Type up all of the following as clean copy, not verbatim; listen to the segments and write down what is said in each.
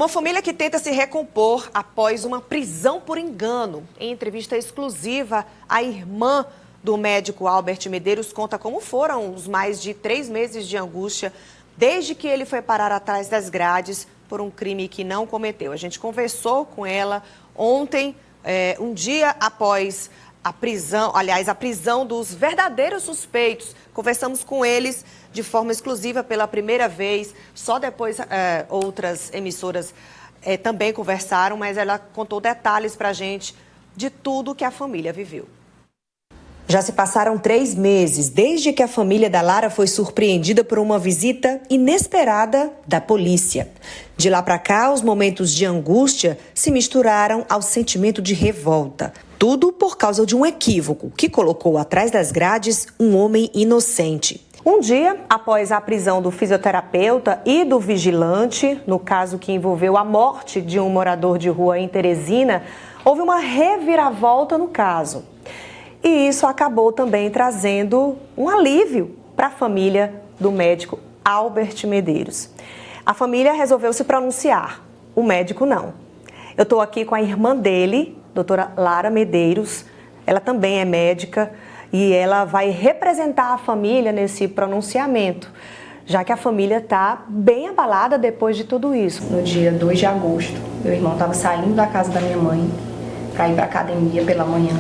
Uma família que tenta se recompor após uma prisão por engano. Em entrevista exclusiva, a irmã do médico Albert Medeiros conta como foram os mais de 3 meses de angústia desde que ele foi parar atrás das grades por um crime que não cometeu. A gente conversou com ela ontem, um dia após a prisão dos verdadeiros suspeitos. Conversamos com eles de forma exclusiva pela primeira vez, só depois outras emissoras também conversaram, mas ela contou detalhes para a gente de tudo que a família viveu. Já se passaram 3 meses desde que a família da Lara foi surpreendida por uma visita inesperada da polícia. De lá para cá, os momentos de angústia se misturaram ao sentimento de revolta. Tudo por causa de um equívoco que colocou atrás das grades um homem inocente. Um dia, após a prisão do fisioterapeuta e do vigilante, no caso que envolveu a morte de um morador de rua em Teresina, houve uma reviravolta no caso. E isso acabou também trazendo um alívio para a família do médico Albert Medeiros. A família resolveu se pronunciar, o médico não. Eu estou aqui com a irmã dele, doutora Lara Medeiros. Ela também é médica e ela vai representar a família nesse pronunciamento, já que a família está bem abalada depois de tudo isso. No dia 2 de agosto, meu irmão estava saindo da casa da minha mãe para ir para a academia pela manhã.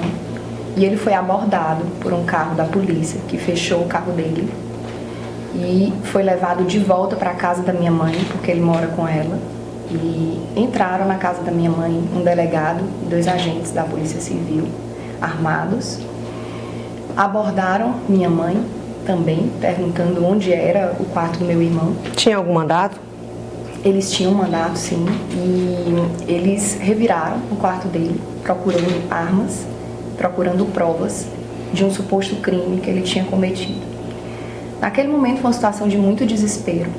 E ele foi abordado por um carro da polícia, que fechou o carro dele. E foi levado de volta para a casa da minha mãe, porque ele mora com ela. E entraram na casa da minha mãe um delegado e 2 agentes da Polícia Civil, armados. Abordaram minha mãe também, perguntando onde era o quarto do meu irmão. Tinha algum mandato? Eles tinham um mandato, sim. E eles reviraram o quarto dele, procurando armas, procurando provas de um suposto crime que ele tinha cometido. Naquele momento foi uma situação de muito desespero,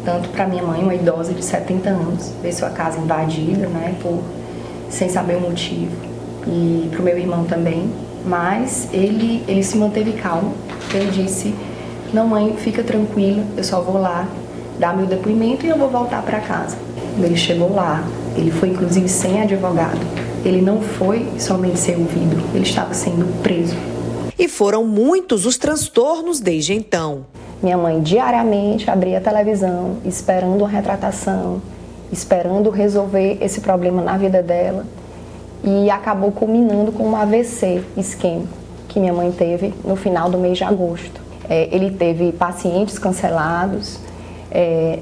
tanto para minha mãe, uma idosa de 70 anos, ver sua casa invadida, sem saber o motivo, e para o meu irmão também, mas ele se manteve calmo. Ele disse: não, mãe, fica tranquila, eu só vou lá dar meu depoimento e eu vou voltar para casa. Quando ele chegou lá, ele foi inclusive sem advogado. Ele não foi somente ser ouvido, ele estava sendo preso. E foram muitos os transtornos desde então. Minha mãe diariamente abria a televisão, esperando uma retratação, esperando resolver esse problema na vida dela. E acabou culminando com um AVC isquêmico que minha mãe teve no final do mês de agosto. Ele teve pacientes cancelados.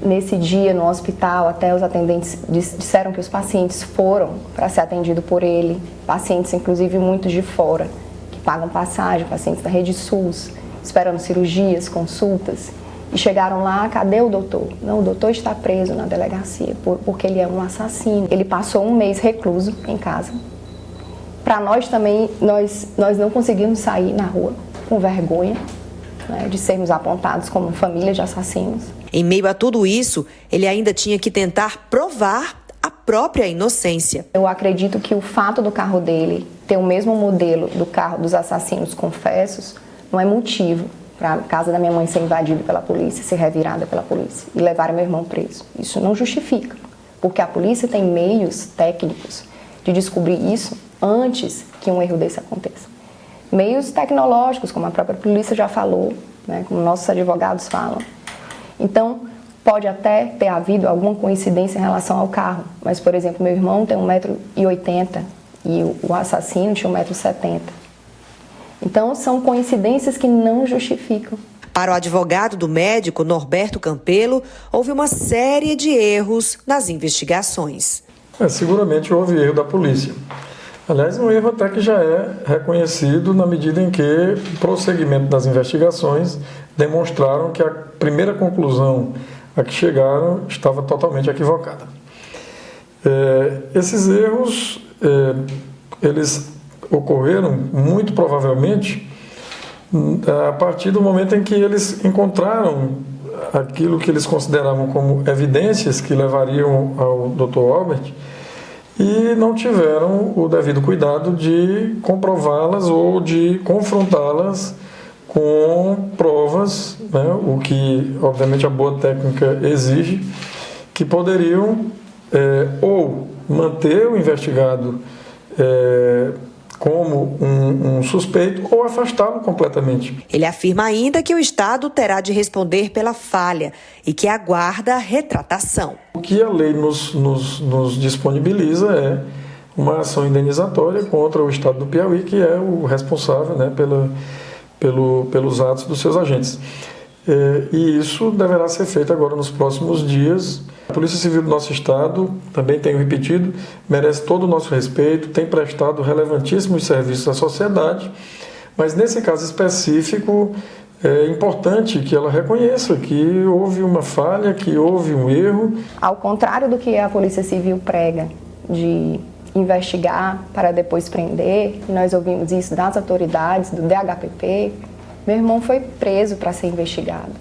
Nesse dia no hospital, até os atendentes disseram que os pacientes foram para ser atendidos por ele, pacientes inclusive muitos de fora, que pagam passagem, pacientes da Rede SUS, esperando cirurgias, consultas, e chegaram lá: cadê o doutor? Não, o doutor está preso na delegacia, porque ele é um assassino. Ele passou 1 mês recluso em casa. Para nós também, nós não conseguimos sair na rua com vergonha, de sermos apontados como família de assassinos. Em meio a tudo isso, ele ainda tinha que tentar provar a própria inocência. Eu acredito que o fato do carro dele ter o mesmo modelo do carro dos assassinos confessos não é motivo para a casa da minha mãe ser invadida pela polícia, ser revirada pela polícia e levar meu irmão preso. Isso não justifica, porque a polícia tem meios técnicos de descobrir isso antes que um erro desse aconteça. Meios tecnológicos, como a própria polícia já falou, como nossos advogados falam. Então, pode até ter havido alguma coincidência em relação ao carro, mas, por exemplo, meu irmão tem 1,80 m e o assassino tinha 1,70 m. Então, são coincidências que não justificam. Para o advogado do médico Norberto Campelo, houve uma série de erros nas investigações. Seguramente houve erro da polícia. Aliás, um erro até que já é reconhecido na medida em que o prosseguimento das investigações demonstraram que a primeira conclusão a que chegaram estava totalmente equivocada. Esses erros, eles ocorreram muito provavelmente a partir do momento em que eles encontraram aquilo que eles consideravam como evidências que levariam ao Dr. Albert e não tiveram o devido cuidado de comprová-las ou de confrontá-las com provas, o que obviamente a boa técnica exige, que poderiam ou manter o investigado como um suspeito ou afastá-lo completamente. Ele afirma ainda que o Estado terá de responder pela falha e que aguarda retratação. O que a lei nos disponibiliza é uma ação indenizatória contra o Estado do Piauí, que é o responsável, né, pelos atos dos seus agentes. E isso deverá ser feito agora nos próximos dias. A Polícia Civil do nosso Estado, também tenho repetido, merece todo o nosso respeito, tem prestado relevantíssimos serviços à sociedade, mas nesse caso específico é importante que ela reconheça que houve uma falha, que houve um erro. Ao contrário do que a Polícia Civil prega, de investigar para depois prender, nós ouvimos isso das autoridades, do DHPP, meu irmão foi preso para ser investigado.